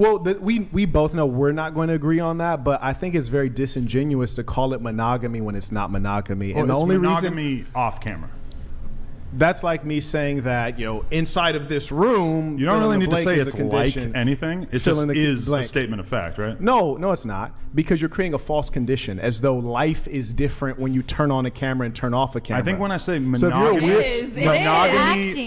Well, we both know we're not going to agree on that, but I think it's very disingenuous to call it monogamy when it's not monogamy. Well, and the only monogamy reason off camera. That's like me saying that, inside of this room, you don't really need to say it's like anything. It just is a statement of fact, right? No, it's not, because you're creating a false condition, as though life is different when you turn on a camera and turn off a camera. I think when I say monogamy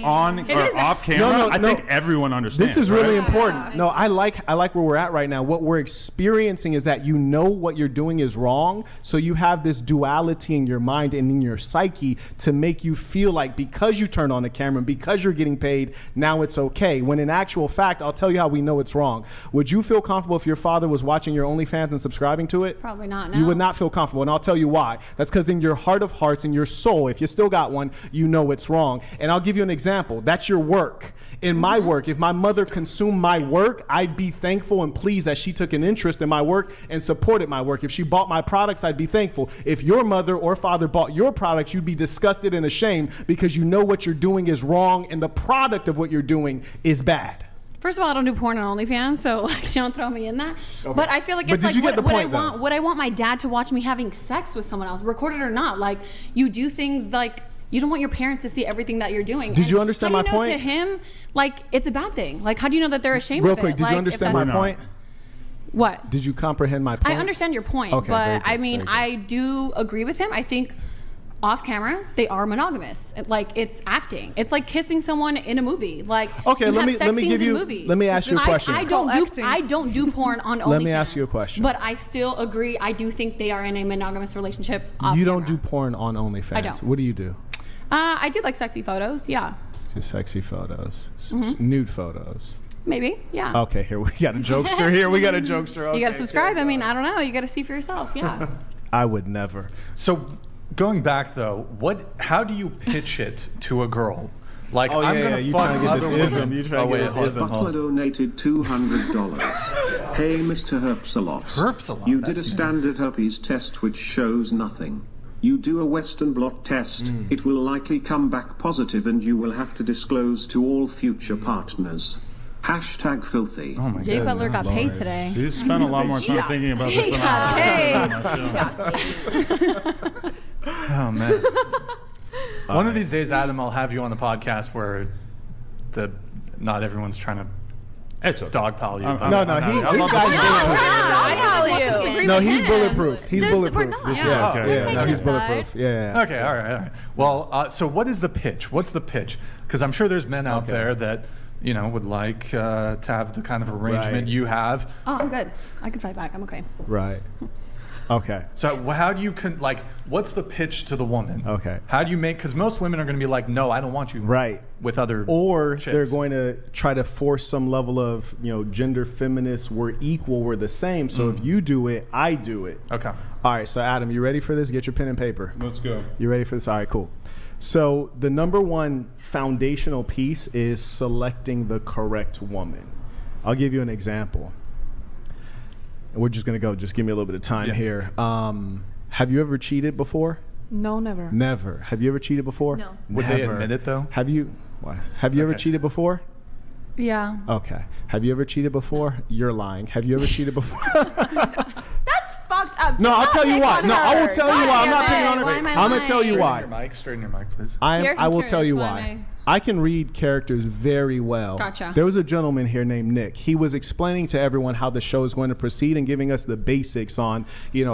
on or off camera, I think everyone understands. This is really important. No, I like where we're at right now. What we're experiencing is that you know what you're doing is wrong, so you have this duality in your mind and in your psyche to make you feel like because you turned on the camera and because you're getting paid, now it's okay. When in actual fact, I'll tell you how we know it's wrong. Would you feel comfortable if your father was watching your OnlyFans and subscribing to it? Probably not, no. You would not feel comfortable, and I'll tell you why. That's because in your heart of hearts and your soul, if you still got one, you know it's wrong. And I'll give you an example. That's your work. In my work, if my mother consumed my work, I'd be thankful and pleased that she took an interest in my work and supported my work. If she bought my products, I'd be thankful. If your mother or father bought your products, you'd be disgusted and ashamed because you know what you're doing is wrong and the product of what you're doing is bad. First of all, I don't do porn on OnlyFans, so don't throw me in that. Okay. But I feel like it's like would I want my dad to watch me having sex with someone else, recorded or not? Like, you do things like you don't want your parents to see everything that you're doing. Did you understand my point? To him, like, it's a bad thing. Like, how do you know that they're ashamed Real of it? Real quick, did you understand my point? What? Did you comprehend my point? I understand your point, okay, but I mean, I do agree with him. I think off camera, they are monogamous. Like, it's acting. It's like kissing someone in a movie. Like, okay, let me ask you a question. I don't do porn on OnlyFans. Let me ask you a question. But I still agree. I do think they are in a monogamous relationship. You don't do porn on OnlyFans. I don't. What do you do? I do like sexy photos. Yeah. Just sexy photos, nude photos. Maybe, yeah. Okay, here we got a jokester. Okay, you got to subscribe. I mean, I don't know. You got to see for yourself. Yeah. I would never. So, going back though, how do you pitch it to a girl? Like, I'm gonna fuck other women. Butler donated $200. Hey, Mr. Herpsalot. You did a standard herpes test which shows nothing. You do a Western blot test, it will likely come back positive and you will have to disclose to all future partners. #filthy. Oh my Jay Butler got paid today. You spent a lot more time thinking about this than I did. Oh man. One of these days, Adam, I'll have you on the podcast where not everyone's trying to dogpile you. He's bulletproof. He's bulletproof. He's bulletproof. Yeah. Okay, all right. Well, so what is the pitch? What's the pitch? Because I'm sure there's men out there that would like to have the kind of arrangement you have. Oh, I'm good. I can fight back. I'm okay. Right. Okay. So how do you what's the pitch to the woman? Okay. How do you because most women are going to be like, no, I don't want you. Right. With other or chicks. They're going to try to force some level of gender feminist. We're equal. We're the same. So if you do it, I do it. Okay. All right. So Adam, you ready for this? Get your pen and paper. Let's go. You ready for this? All right. Cool. So the number one foundational piece is selecting the correct woman. I'll give you an example. We're just going to go. Just give me a little bit of time here. Have you ever cheated before? No, never. Never. Have you ever cheated before? No. Would they admit it, though? Have you ever cheated before? Yeah. Okay. Have you ever cheated before? You're lying. Have you ever cheated before? That's fucked up. No, I'll tell you why. No, I will tell you why. I'm not picking on her. I'm going to tell you why. Straighten your mic, please. I will tell you why. I can read characters very well. Gotcha. There was a gentleman here named Nick. He was explaining to everyone how the show is going to proceed and giving us the basics on,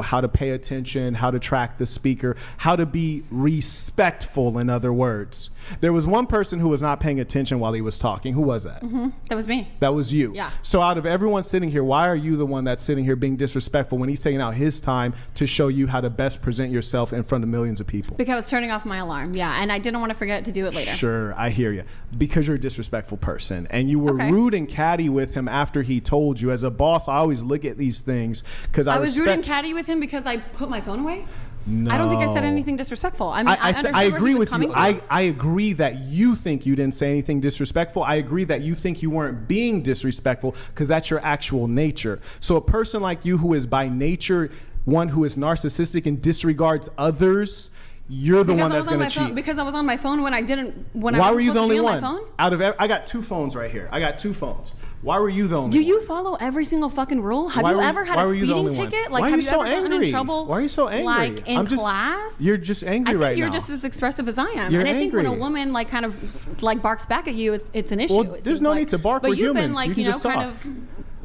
how to pay attention, how to track the speaker, how to be respectful, in other words. There was one person who was not paying attention while he was talking. Who was that? That was me. That was you. Yeah. So out of everyone sitting here, why are you the one that's sitting here being disrespectful when he's taking out his time to show you how to best present yourself in front of millions of people? Because I was turning off my alarm. Yeah. And I didn't want to forget to do it later. Sure. I hear you. Because you're a disrespectful person and you were rude and catty with him after he told you. As a boss, I always look at these things because I was rude and catty with him because I put my phone away. No. I don't think I said anything disrespectful. I mean, I agree with you. I agree that you think you didn't say anything disrespectful. I agree that you think you weren't being disrespectful because that's your actual nature. So a person like you who is by nature one who is narcissistic and disregards others, you're the one that's going to cheat. Because I was on my phone when I didn't. Why were you the only one? I got two phones right here. I got two phones. Why were you the only one? Do you follow every single fucking rule? Have you ever had a speeding ticket? Like, have you ever gotten in trouble? Why are you so angry? Like in class? You're just angry right now. I think you're just as expressive as I am. You're and I think angry. when a woman like kind of like barks back at you, it's an issue. Well, there's no need to bark. But we're you've humans. been like, you know, kind of.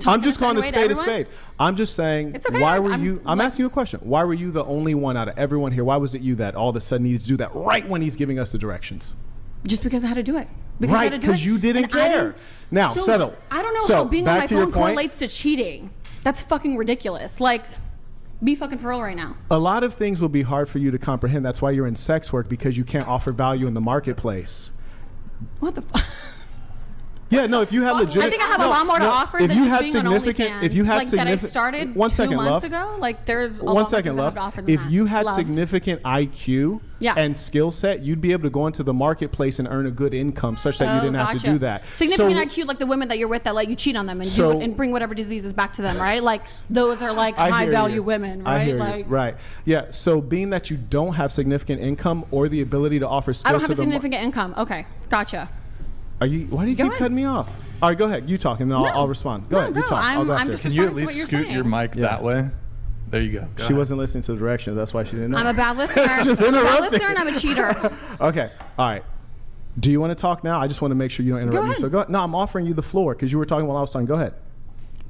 I'm just calling a spade a spade. I'm just saying, okay, why were you? I'm asking you a question. Why were you the only one out of everyone here? Why was it you that all of a sudden needed to do that right when he's giving us the directions? Just because I had to do it. Right, because you didn't care. Now, settle. I don't know how being on my phone correlates to cheating. That's fucking ridiculous. Like, be fucking for real right now. A lot of things will be hard for you to comprehend. That's why you're in sex work, because you can't offer value in the marketplace. What the fuck? Yeah, no, if you had legitimate... I think I have a lot more to offer than just being on OnlyFans. If you had like that I started 2 months ago, like there's a lot more things I have to offer than if that. you had significant IQ and skill set, you'd be able to go into the marketplace and earn a good income such that you didn't have to do that. Significant IQ, like the women that you're with that let you cheat on them and bring whatever diseases back to them, right? Like those are like high value women, right? I hear you. Right. Yeah. So being that you don't have significant income or the ability to offer skills, I don't have a significant income. Okay, gotcha. Why do you keep cutting me off? All right, go ahead. You talk, and then I'll respond. Go ahead. You talk. I'll go after. Can you at least scoot your mic that way? There you go. She wasn't listening to the directions. That's why she didn't know. I'm a bad listener. Just I'm a bad listener, and I'm a cheater. Okay. All right. Do you want to talk now? I just want to make sure you don't interrupt me. So go ahead. No, I'm offering you the floor because you were talking while I was talking. Go ahead.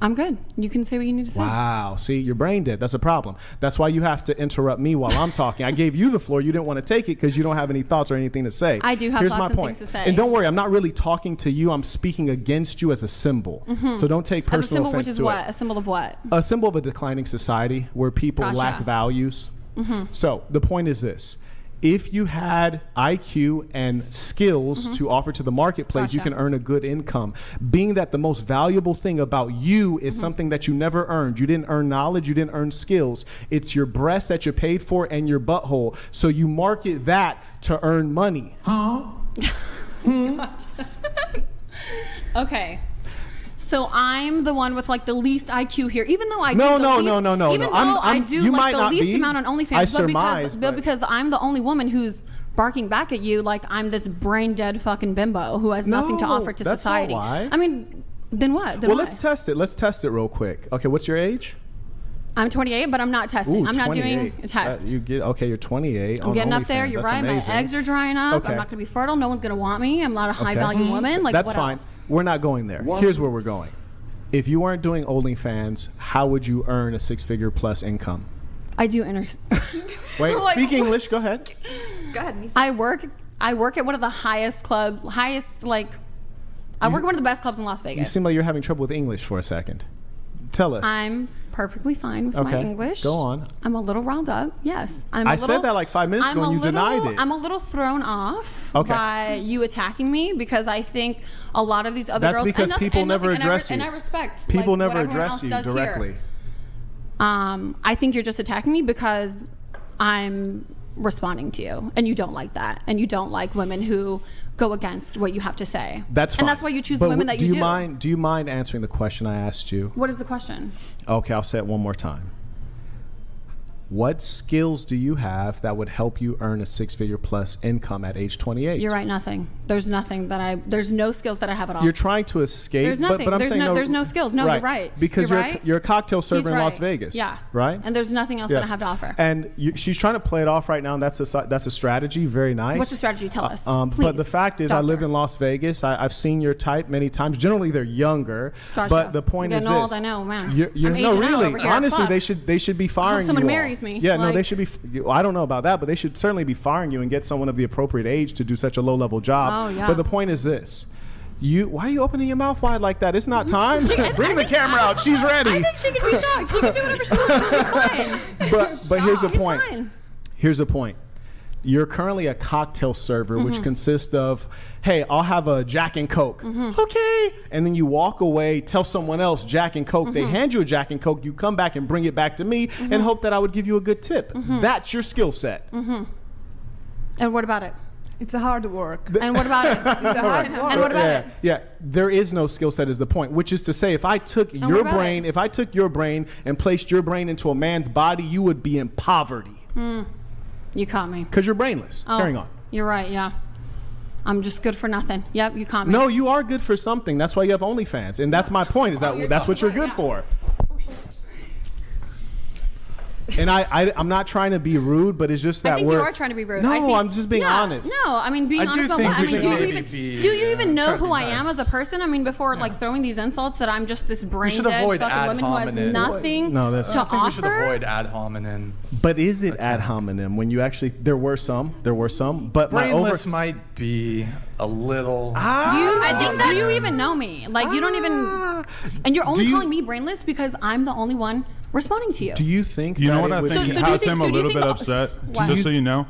I'm good. You can say what you need to say. Wow. See, your brain dead. That's a problem. That's why you have to interrupt me while I'm talking. I gave you the floor. You didn't want to take it because you don't have any thoughts or anything to say. I do have thoughts and things to say. And don't worry, I'm not really talking to you. I'm speaking against you as a symbol. Mm-hmm. So don't take personal offense to it. Which is what? A symbol of what? A symbol of a declining society where people lack values. Mm-hmm. So the point is this. If you had IQ and skills to offer to the marketplace, you can earn a good income. Being that the most valuable thing about you is something that you never earned. You didn't earn knowledge. You didn't earn skills. It's your breast that you're paid for and your butthole. So you market that to earn money. Okay. So I'm the one with like the least IQ here, even though I do no. Even though I do like the least amount on OnlyFans, I surmise, but because I'm the only woman who's barking back at you, like I'm this brain dead fucking bimbo who has nothing to offer to society. Not why. I mean, then what? Well, let's test it. Let's test it real quick. Okay, what's your age? I'm 28, but I'm not testing. I'm not doing a test. You're 28. I'm getting up there. You're right. Amazing. My eggs are drying up. Okay. I'm not going to be fertile. No one's going to want me. I'm not a high value woman. Like, that's what fine. Else? We're not going there. Here's where we're going. If you weren't doing OnlyFans, how would you earn a 6-figure plus income? I do Wait, speak English. Go ahead. Go ahead, Nisa. I work at one of the I work at one of the best clubs in Las Vegas. You seem like you're having trouble with English for a second. Tell us. I'm perfectly fine with my English. Go on. I'm a little riled up. Yes. I said that like 5 minutes ago and you denied it. I'm a little thrown off by you attacking me because I think a lot of these other girls... That's because people never address you. And I respect people never address you directly. I think you're just attacking me because I'm responding to you and you don't like that. And you don't like women who go against what you have to say. That's fine. And that's why you choose the women that you do. Do you mind answering the question I asked you? What is the question? Okay, I'll say it one more time. What skills do you have that would help you earn a 6-figure plus income at age 28? You're right, nothing. There's nothing there's no skills that I have at all. You're trying to escape. There's nothing. But there's no skills. No, you're right. Because you're a cocktail server in Las Vegas. Yeah. Right? And there's nothing else that I have to offer. And she's trying to play it off right now, and that's a strategy. Very nice. What's the strategy? Tell us, please. But the fact is, I lived in Las Vegas. I've seen your type many times. Generally, they're younger. Gotcha. But the point is this. Old, I know, man. No, really. Honestly, they should be firing you. Someone marries me. Yeah, no, they should be. I don't know about that, but they should certainly be firing you and get someone of the appropriate age to do such a low-level job. Oh, yeah. But the point is this. Why are you opening your mouth wide like that? It's not time. Bring the camera out. She's ready. I think she can be shocked. She can do whatever she wants. She's fine. But here's the point. Here's the point. You're currently a cocktail server, which consists of, hey, I'll have a Jack and Coke. Okay. And then you walk away, tell someone else Jack and Coke. They hand you a Jack and Coke. You come back and bring it back to me and hope that I would give you a good tip. That's your skill set. And what about it? It's a hard work. And what about it? It's a hard work. And what about it? Yeah, there is no skill set is the point, which is to say if I took your brain and placed your brain into a man's body, you would be in poverty. You caught me. Because you're brainless. Carrying on. You're right, yeah. I'm just good for nothing. Yep, you caught me. No, you are good for something. That's why you have OnlyFans, and that's my point. Is that's what you're good for. And I'm not trying to be rude, but it's just that I think you are trying to be rude. No, I'm just being honest. No, I mean being honest on what? I mean, do you even know who I am as a person? I mean, before like throwing these insults that I'm just this brain dead fucking woman who has nothing to offer. I think we should avoid ad hominem. But is it ad hominem when you actually? There were some, but brainless might be a little. Do you even know me? Like you don't even, and you're only calling me brainless because I'm the only one responding to you. Do you think? You know what I think has him a little bit upset? Just so you know,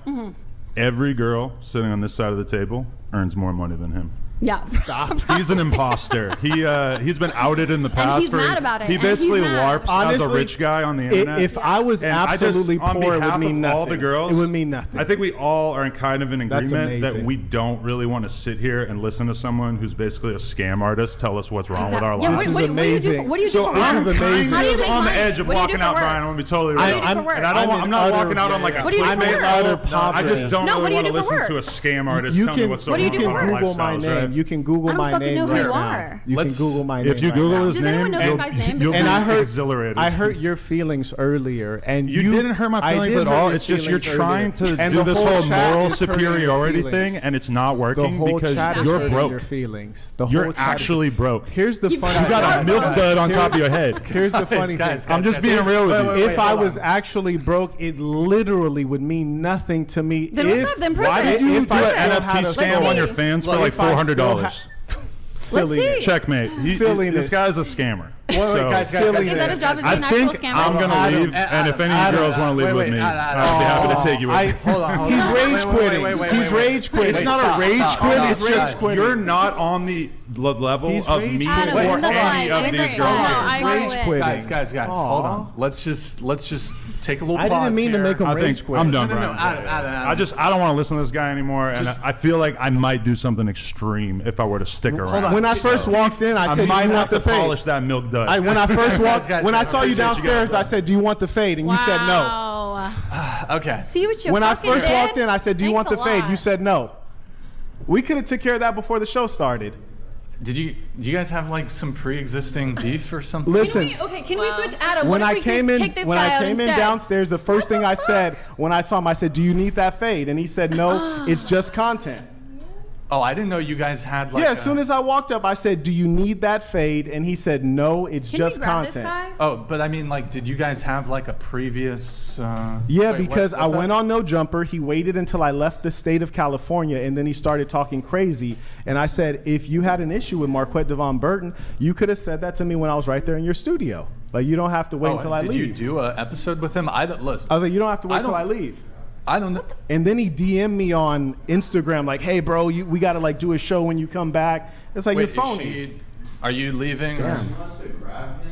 every girl sitting on this side of the table earns more money than him. Yeah. Stop. He's an imposter. He's been outed in the past. And he's mad about it. He basically LARPs as a rich guy on the internet. If I was absolutely poor, it would mean nothing. All the girls, it would mean nothing. I think we all are kind of in agreement that we don't really want to sit here and listen to someone who's basically a scam artist tell us what's wrong with our lives. This is amazing. What do you do for work? I'm kind of on the edge of walking out, Brian. I'm going to be totally real. And I'm not walking out on like a clickbait level. I just don't really want to listen to a scam artist tell me what's so wrong with our lifestyles. You can Google my name. I don't fucking know who you are. You can Google my name. If you Google his name, you'll be exhilarated. I hurt your feelings earlier, and you didn't hurt my feelings at all. It's just you're trying to do this whole moral superiority thing, and it's not working because you're broke. Your feelings. You're actually broke. Here's the funny. You got a milk dud on top of your head. Here's the funny thing. I'm just being real with you. If I was actually broke, it literally would mean nothing to me. Why did you do an NFT scam on your fans for like $400? Silly. Checkmate. This guy's a scammer. Guys, is that a job as an actual scammer? I'm going to leave, and if any of you girls want to leave with me, I'd be happy to take you with me. Hold on. He's rage quitting. He's rage quitting. It's not a rage quit. It's just you're not on the level of me or any of these girls. Guys, hold on. Let's just take a little pause. I didn't mean to make him rage quit. I'm done, Brian. I don't want to listen to this guy anymore, and I feel like I might do something extreme if I were to stick around. When I first walked in, I said, I might have to polish that milk dud. When I first walked, when I saw you downstairs, I said, "Do you want the fade?" And you said no. Okay. See what you. When I first walked in, I said, "Do you want the fade?" You said no. We could have took care of that before the show started. Do you guys have like some pre-existing beef or something? Listen. Can we switch Adam? When I came in downstairs, the first thing I said when I saw him, I said, "Do you need that fade?" And he said, "No, it's just content." Oh, I didn't know you guys had like. Yeah, as soon as I walked up, I said, "Do you need that fade?" And he said, "No, it's just content." Oh, but I mean, like, did you guys have like a previous? Because I went on No Jumper. He waited until I left the state of California, and then he started talking crazy. And I said, "If you had an issue with Marquette Devon Burton, you could have said that to me when I was right there in your studio. Like, you don't have to wait until I leave." Did you do an episode with him? I was like, "You don't have to wait until I leave." I don't know. And then he DM'd me on Instagram like, "Hey, bro, we got to like do a show when you come back." It's like, you're phony. Are you leaving? Damn. Can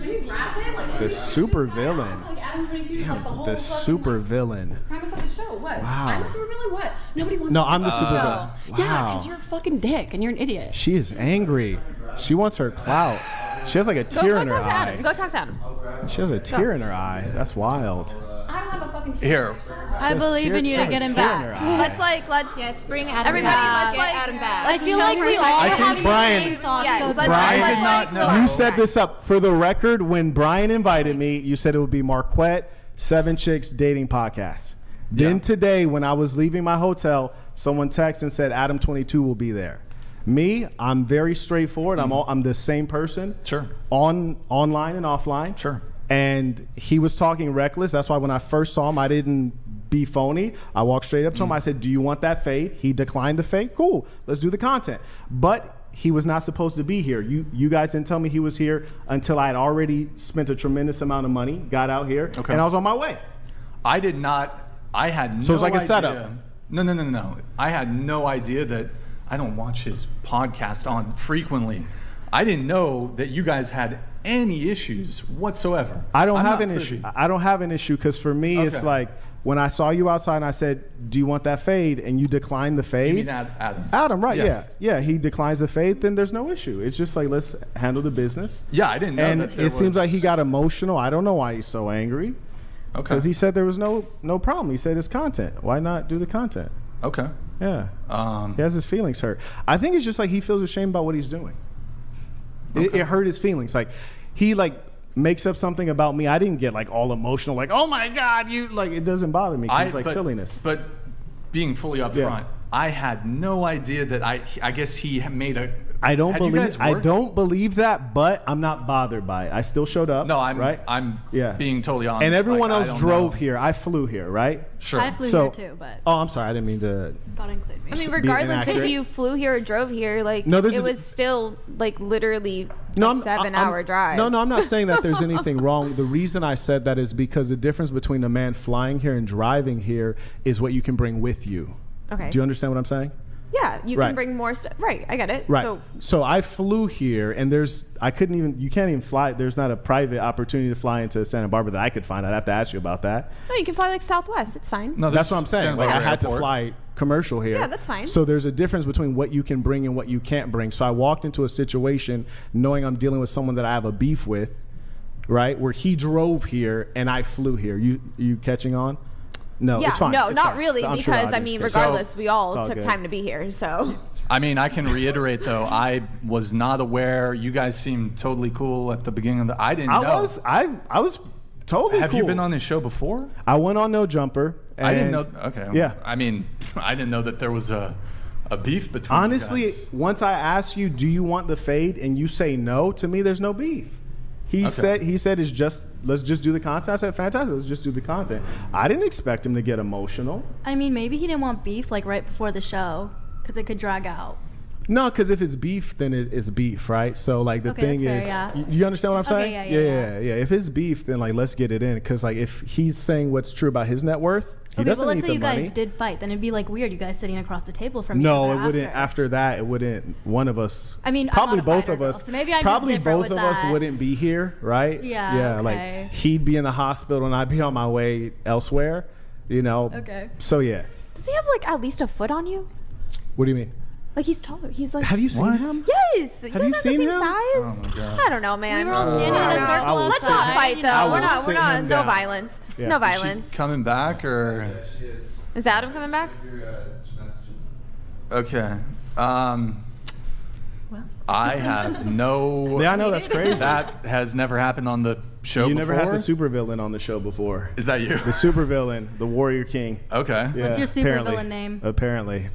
you grab him? Like, the super villain. Like Adam22, like the whole the super villain. Premise of the show. What? Wow. I'm the super villain? What? Nobody wants No, I'm the super villain. Wow. Yeah, because you're a fucking dick and you're an idiot. She is angry. She wants her clout. She has like a tear in her eye. Go talk to Adam. She has a tear in her eye. That's wild. I don't have a fucking tear. Here. I believe in you to get him back. Let's bring Adam everybody, back. let's Adam back. I feel like we all are having the same thoughts. Yes, Brian did not know. You set this up for the record. When Brian invited me, you said it would be Marquette 7 Chicks Dating Podcast. Then today, when I was leaving my hotel, someone texted and said Adam22 will be there. Me, I'm very straightforward. I'm the same person. Sure. Online and offline. Sure. And he was talking reckless. That's why when I first saw him, I didn't be phony. I walked straight up to him. I said, "Do you want that fade?" He declined the fade. Cool. Let's do the content. But he was not supposed to be here. You guys didn't tell me he was here until I had already spent a tremendous amount of money, got out here, and I was on my way. I did not. I had no So it's like idea. a setup. No. I had no idea that I don't watch his podcast on frequently. I didn't know that you guys had any issues whatsoever. I don't have an issue. I don't have an issue because for me, it's like when I saw you outside and I said, "Do you want that fade?" and you declined the fade. You mean Adam? Adam, right? Yeah. He declines the fade. Then there's no issue. It's just like, let's handle the business. Yeah, I didn't know. And it seems like he got emotional. I don't know why he's so angry. Okay. Because he said there was no problem. He said it's content. Why not do the content? Okay. Yeah. He has his feelings hurt. I think it's just like he feels ashamed about what he's doing. Okay. It hurt his feelings. Like he makes up something about me. I didn't get like all emotional, like, oh my God, you like, it doesn't bother me. It's like silliness. But being fully upfront, I had no idea that I guess he made a. I don't believe that, but I'm not bothered by it. I still showed up. No, I'm being totally honest. And everyone else drove here. I flew here, right? Sure. I flew here too, but. Oh, I'm sorry. I didn't mean to. God include me. I mean, regardless if you flew here or drove here, like it was still like literally a 7-hour drive. No, I'm not saying that there's anything wrong. The reason I said that is because the difference between a man flying here and driving here is what you can bring with you. Okay. Do you understand what I'm saying? Yeah, you can bring more stuff. Right, I get it. Right. So I flew here, and you can't even fly. There's not a private opportunity to fly into Santa Barbara that I could find. I'd have to ask you about that. No, you can fly like Southwest. It's fine. No, that's what I'm saying. Like I had to fly commercial here. Yeah, that's fine. So there's a difference between what you can bring and what you can't bring. So I walked into a situation knowing I'm dealing with someone that I have a beef with, right? Where he drove here and I flew here. You catching on? No, yeah, it's fine. No, it's not fine. really, because I mean, regardless, we all took time to be here. So, I mean, I can reiterate though, I was not aware. You guys seemed totally cool at the beginning of the. I didn't know. I was totally. Have cool. you been on this show before? I went on No Jumper. And I didn't know. Okay. Yeah. I mean, I didn't know that there was a beef between. Honestly, you guys. Once I ask you, do you want the fade, and you say no, to me, there's no beef. He said it's just, let's just do the content. I said, fantastic, let's just do the content. I didn't expect him to get emotional. I mean, maybe he didn't want beef like right before the show because it could drag out. No, because if it's beef, then it's beef, right? So like the thing is, you understand what I'm saying? Yeah. If it's beef, then like let's get it in. Because like if he's saying what's true about his net worth, he doesn't need the money. Let's say you guys did fight, then it'd be like weird, you guys sitting across the table from each other. No, it wouldn't. After that, it wouldn't. One of us. I mean, probably I'm not a both fighter, of us. So maybe I'm probably just different both of us wouldn't be here, right? Yeah. Like he'd be in the hospital and I'd be on my way elsewhere. You know. Okay. So yeah. Does he have like at least a foot on you? What do you mean? Like he's taller. He's like. Have you seen him? Yes. Have you seen him? Size? Oh my God. I don't know, man. We were all standing in a circle. Let's not fight though. We're not. No down. violence. Yeah. No violence. Is she coming back or? Yeah, she is. Is Adam coming back? Okay. I have no. Yeah, I know, that's crazy. That has never happened on the show before. You never had the supervillain on the show before. Is that you? The supervillain, the Warrior King. Okay. Yeah, what's your supervillain name? Apparently.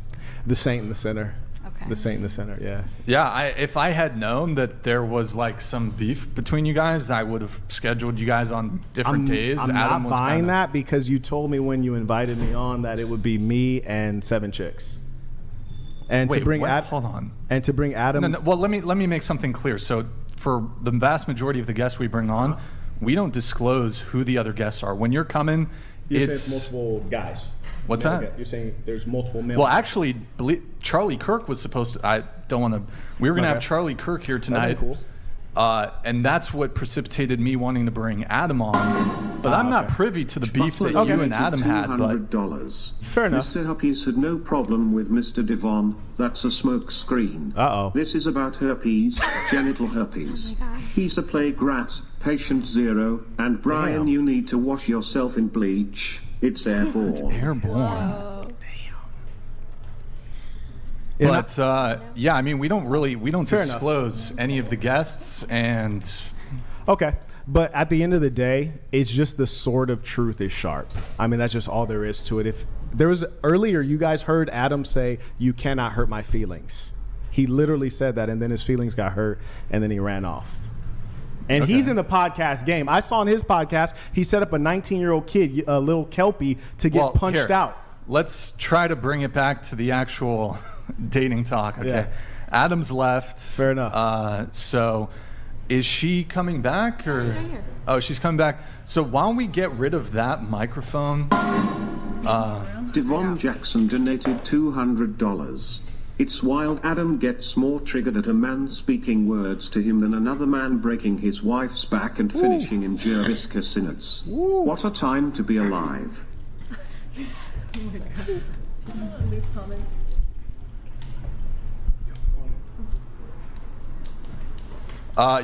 The Saint in the Center. Okay. The Saint in the Center, yeah. Yeah, if I had known that there was like some beef between you guys, I would have scheduled you guys on different days. I'm Adam not was buying that because you told me when you invited me on that it would be me and 7 chicks. And wait, to bring hold on. And to bring Adam. No, well, let me make something clear. So for the vast majority of the guests we bring on, we don't disclose who the other guests are. When you're coming, it's multiple guys. What's that? You're saying there's multiple male. Well, actually, Charlie Kirk was supposed to. I don't want to. We were going to have Charlie Kirk here tonight. Cool. And that's what precipitated me wanting to bring Adam on. But I'm not privy to the beef that you and Adam had. But $200. Fair enough. Mr. Huppies had no problem with Mr. Devon. That's a smoke screen. Uh-oh. This is about herpes, genital herpes. He's a plague rat, patient 0, and Brian, you need to wash yourself in bleach. It's airborne. It's airborne. Whoa. Damn. But yeah, I mean, we don't disclose any of the guests, and okay. But at the end of the day, it's just the sword of truth is sharp. I mean, that's just all there is to it. If there was earlier, you guys heard Adam say, "You cannot hurt my feelings." He literally said that, and then his feelings got hurt, and then he ran off. And he's in the podcast game. I saw on his podcast, he set up a 19-year-old kid, a little Kelpie, to get punched out. Let's try to bring it back to the actual dating talk. Okay. Yeah. Adam's left. Fair enough. So is she coming back or? She's right here. Oh, she's coming back. So why don't we get rid of that microphone? Devon Jackson donated $200. It's wild Adam gets more triggered at a man speaking words to him than another man breaking his wife's back and finishing in Jervis Cassinets. What a time to be alive. Least comments.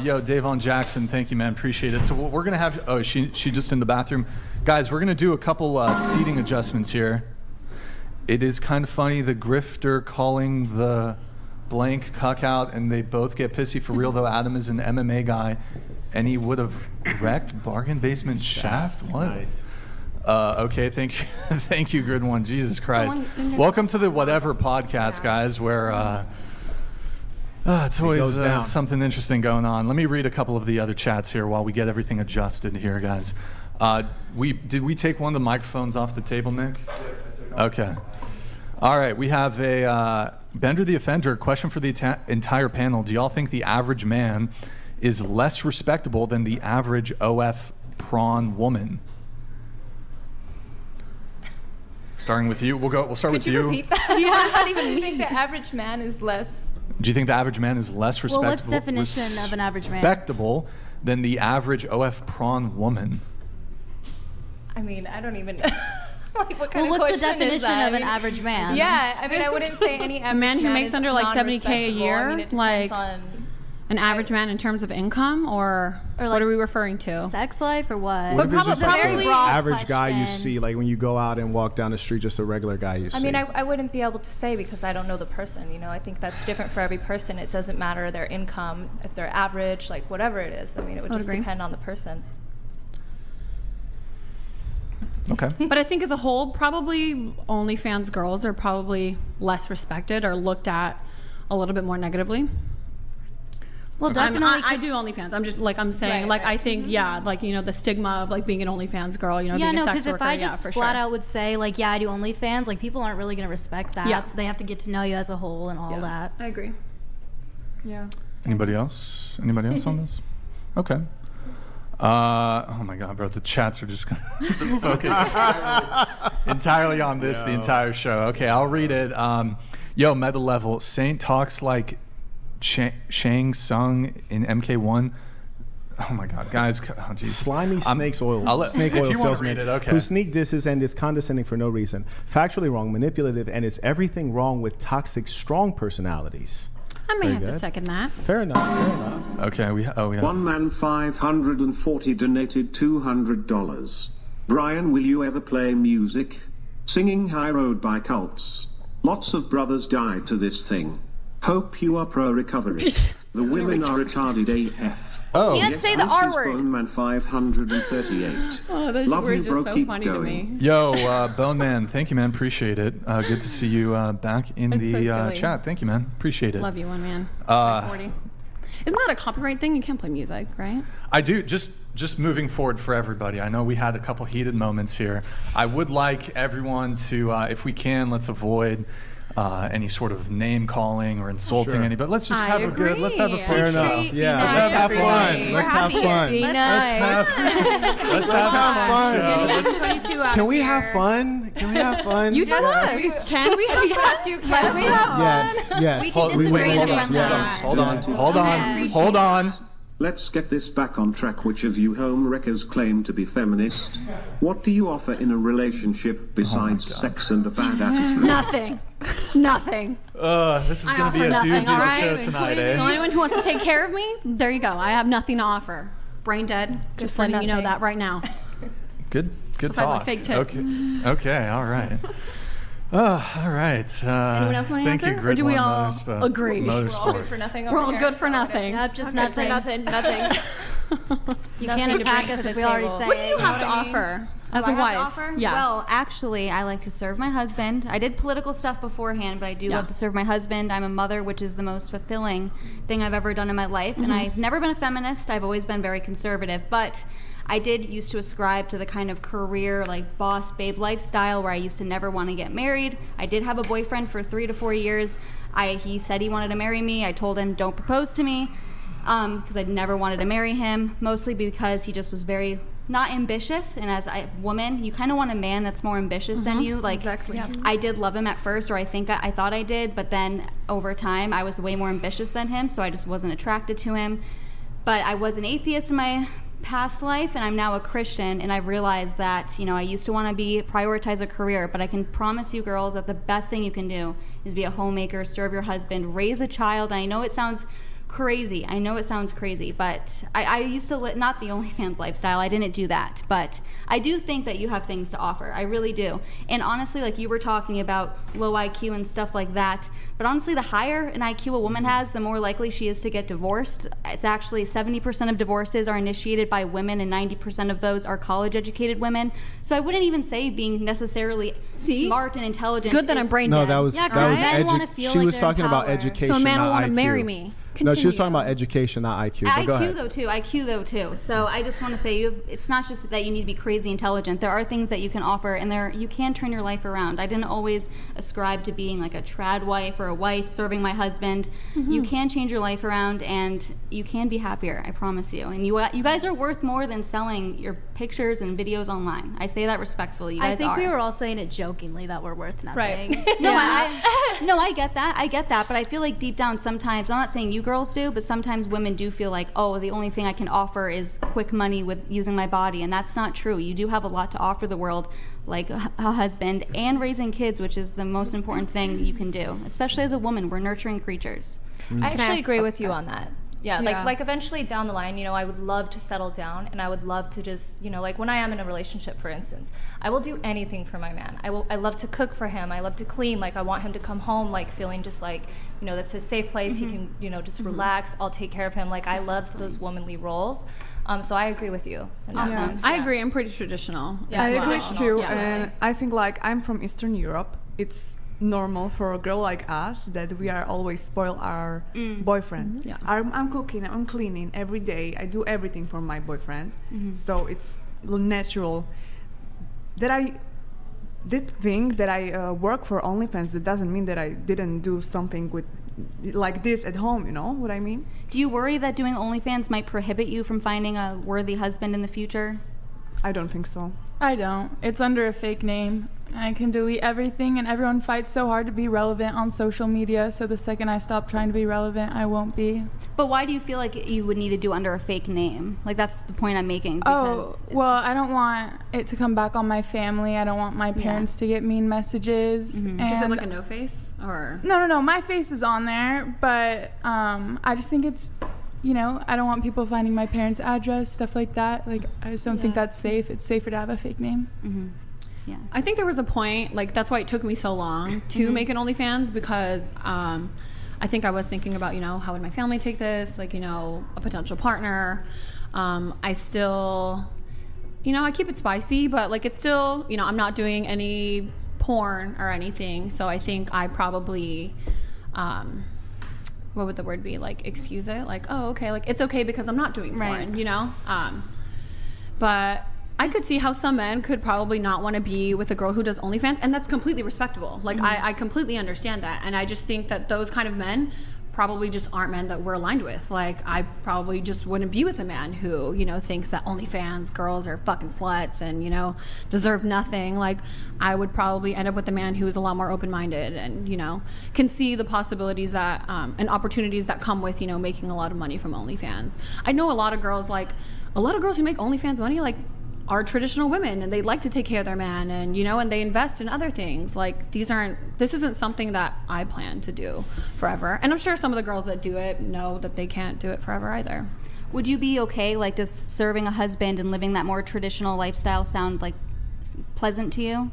Yo, Davon Jackson, thank you, man. Appreciate it. So we're gonna have. Oh, she just in the bathroom, guys. We're gonna do a couple seating adjustments here, It is kind of funny, the grifter calling the blank cuck out, and they both get pissy for real, though Adam is an MMA guy, and he would have wrecked Bargain Basement Shaft? What? Nice. Okay, thank you. Thank you, Grid One. Jesus Christ. Welcome to the Whatever podcast, guys, where it's always something interesting going on. Let me read a couple of the other chats here while we get everything adjusted here, guys. Did we take one of the microphones off the table, Nick? Okay. All right, we have a Bender the Offender question for the entire panel. Do y'all think the average man is less respectable than the average OF prawn woman? Starting with you, we'll start with you. Could you repeat that? Yeah, what does that even mean? Do you think the average man is less? Do you think the average man is less respectable? Well, what's the definition of an average man? Respectable than the average OF prawn woman? I mean, I don't even know. Like, what kind of what's the question definition is that? of an average man? Yeah, I mean, I wouldn't say any average a man who makes under like $70K a year, I mean, it like on an average man in terms of income, or like what are we referring to? Sex life or what? But probably average guy you see, like when you go out and walk down the street, just a regular guy you see. I mean, I wouldn't be able to say because I don't know the person. You know, I think that's different for every person. It doesn't matter their income, if they're average, like whatever it is. I mean, it would just depend on the person. Okay. But I think as a whole, probably OnlyFans girls are probably less respected or looked at a little bit more negatively. Well, definitely. I do OnlyFans. I'm just like, I'm saying, right. I think, like, you know, the stigma of like being an OnlyFans girl, you know, being a sex worker. Yeah, no, because if I just flat out would say like, yeah, I do OnlyFans, like people aren't really going to respect that. Yeah. They have to get to know you as a whole and all that. I agree. Yeah. Anybody else? Anybody else on this? Okay. Oh my God, bro! The chats are just gonna focus entirely on this the entire show. Okay, I'll read it. Yo, meta level. Saint talks like Shang Tsung in MK1. Oh my God, guys! Oh, geez. Slimy snake oil salesman who sneak disses and is condescending for no reason. Factually wrong, manipulative, and is everything wrong with toxic, strong personalities. I may have to second that. Fair enough. Okay, we have one man 540 donated $200. Brian, will you ever play music? Singing High Road by Cults. Lots of brothers died to this thing. Hope you are pro recovery. The women are retarded AF. Oh, can't say the R word. Bone Man 538. Oh, those were just so funny to me. Yo, Bone Man, thank you, man. Appreciate it. Good to see you back in the chat. Thank you, man. Appreciate it. Love you, one man. Isn't that a copyright thing? You can't play music, right? I do. Just moving forward for everybody. I know we had a couple heated moments here. I would like everyone to, if we can, let's avoid any sort of name calling or insulting anybody. Let's just have a good. Let's have a fun. Fair enough. Yeah. Let's have fun. Let's have fun. Let's have fun. Can we have fun? Can we have fun? You tell us. Can we have fun? Let us know. Yes. We can disagree in a friendly manner. Hold on. Let's get this back on track. Which of you home wreckers claim to be feminist? What do you offer in a relationship besides sex and a bad attitude? Nothing. This is going to be a doozy of a show tonight, eh? The only one who wants to take care of me, there you go. I have nothing to offer. Brain dead. Just letting you know that right now. Good talk. My fake tits. Okay, all right. All right. Anyone else want to answer? Or do we all agree? We're all good for nothing. We're all good for nothing. Yep, just nothing. You can't attack us if we already say it. What do you have to offer as a wife? Yes. Well, actually, I like to serve my husband. I did political stuff beforehand, but I do love to serve my husband. I'm a mother, which is the most fulfilling thing I've ever done in my life. And I've never been a feminist. I've always been very conservative. But I did used to ascribe to the kind of career, like boss babe lifestyle where I used to never want to get married. I did have a boyfriend for 3 to 4 years. He said he wanted to marry me. I told him, don't propose to me, because I'd never wanted to marry him, mostly because he just was very not ambitious. And as a woman, you kind of want a man that's more ambitious than you. Like, exactly. I did love him at first, or I thought I did, but then over time, I was way more ambitious than him, so I just wasn't attracted to him. But I was an atheist in my past life, and I'm now a Christian, and I've realized that, I used to want to prioritize a career, but I can promise you girls that the best thing you can do is be a homemaker, serve your husband, raise a child. And I know it sounds crazy. I know it sounds crazy, but I used to not the OnlyFans lifestyle. I didn't do that, but I do think that you have things to offer. I really do. And honestly, like you were talking about low IQ and stuff like that, but honestly, the higher an IQ a woman has, the more likely she is to get divorced. It's actually 70% of divorces are initiated by women, and 90% of those are college-educated women. So I wouldn't even say being necessarily smart and intelligent. Good that I'm brain dead. No, that was she was talking about education. So a man will want to marry me. Continue. No, she was talking about education, not IQ. IQ though too. So I just want to say, it's not just that you need to be crazy intelligent. There are things that you can offer, and you can turn your life around. I didn't always ascribe to being like a trad wife or a wife serving my husband. You can change your life around, and you can be happier. I promise you. And you guys are worth more than selling your pictures and videos online. I say that respectfully. You guys I think we were all saying it jokingly that we're worth nothing. Right. I get that. But I feel like deep down sometimes, I'm not saying you girls do, but sometimes women do feel like, oh, the only thing I can offer is quick money with using my body, and that's not true. You do have a lot to offer the world, like a husband and raising kids, which is the most important thing you can do, especially as a woman. We're nurturing creatures. I actually agree with you on that. Yeah, like eventually down the line, I would love to settle down, and I would love to just, like when I am in a relationship, for instance, I will do anything for my man. I love to cook for him. I love to clean. Like I want him to come home like feeling just like, that's his safe place. He can, just relax. I'll take care of him. Like I love those womanly roles. So I agree with you in that sense. I agree. I'm pretty traditional. I agree too, and I think like I'm from Eastern Europe. It's normal for a girl like us that we are always spoil our boyfriend. I'm cooking, I'm cleaning every day. I do everything for my boyfriend. So it's natural that I did think that I work for OnlyFans. That doesn't mean that I didn't do something with like this at home. You know what I mean? Do you worry that doing OnlyFans might prohibit you from finding a worthy husband in the future? I don't think so. I don't. It's under a fake name. I can delete everything, and everyone fights so hard to be relevant on social media, so the second I stop trying to be relevant, I won't be. But why do you feel like you would need to do under a fake name? Like, that's the point I'm making. Well, I don't want it to come back on my family. I don't want my parents to get mean messages. And is it like a no face? Or No. My face is on there, but I just think it's, I don't want people finding my parents' address, stuff like that. Like, I just don't think that's safe. It's safer to have a fake name. Yeah, I think there was a point, like that's why it took me so long to make an OnlyFans, because I think I was thinking about, how would my family take this, like, a potential partner. I still, I keep it spicy, but like it's still, I'm not doing any porn or anything. So I think I probably, what would the word be? Like, excuse it? Like, oh, okay, like it's okay because I'm not doing porn, but I could see how some men could probably not want to be with a girl who does OnlyFans, and that's completely respectable. Like, I completely understand that, and I just think that those kind of men probably just aren't men that we're aligned with. Like, I probably just wouldn't be with a man who, thinks that OnlyFans girls are fucking sluts and, deserve nothing. Like, I would probably end up with a man who's a lot more open-minded and, can see the possibilities that, and opportunities that come with, making a lot of money from OnlyFans. I know a lot of girls who make OnlyFans money, like, are traditional women, and they like to take care of their man, and and they invest in other things. Like, this isn't something that I plan to do forever, and I'm sure some of the girls that do it know that they can't do it forever either. Would you be okay, like, does serving a husband and living that more traditional lifestyle sound like pleasant to you?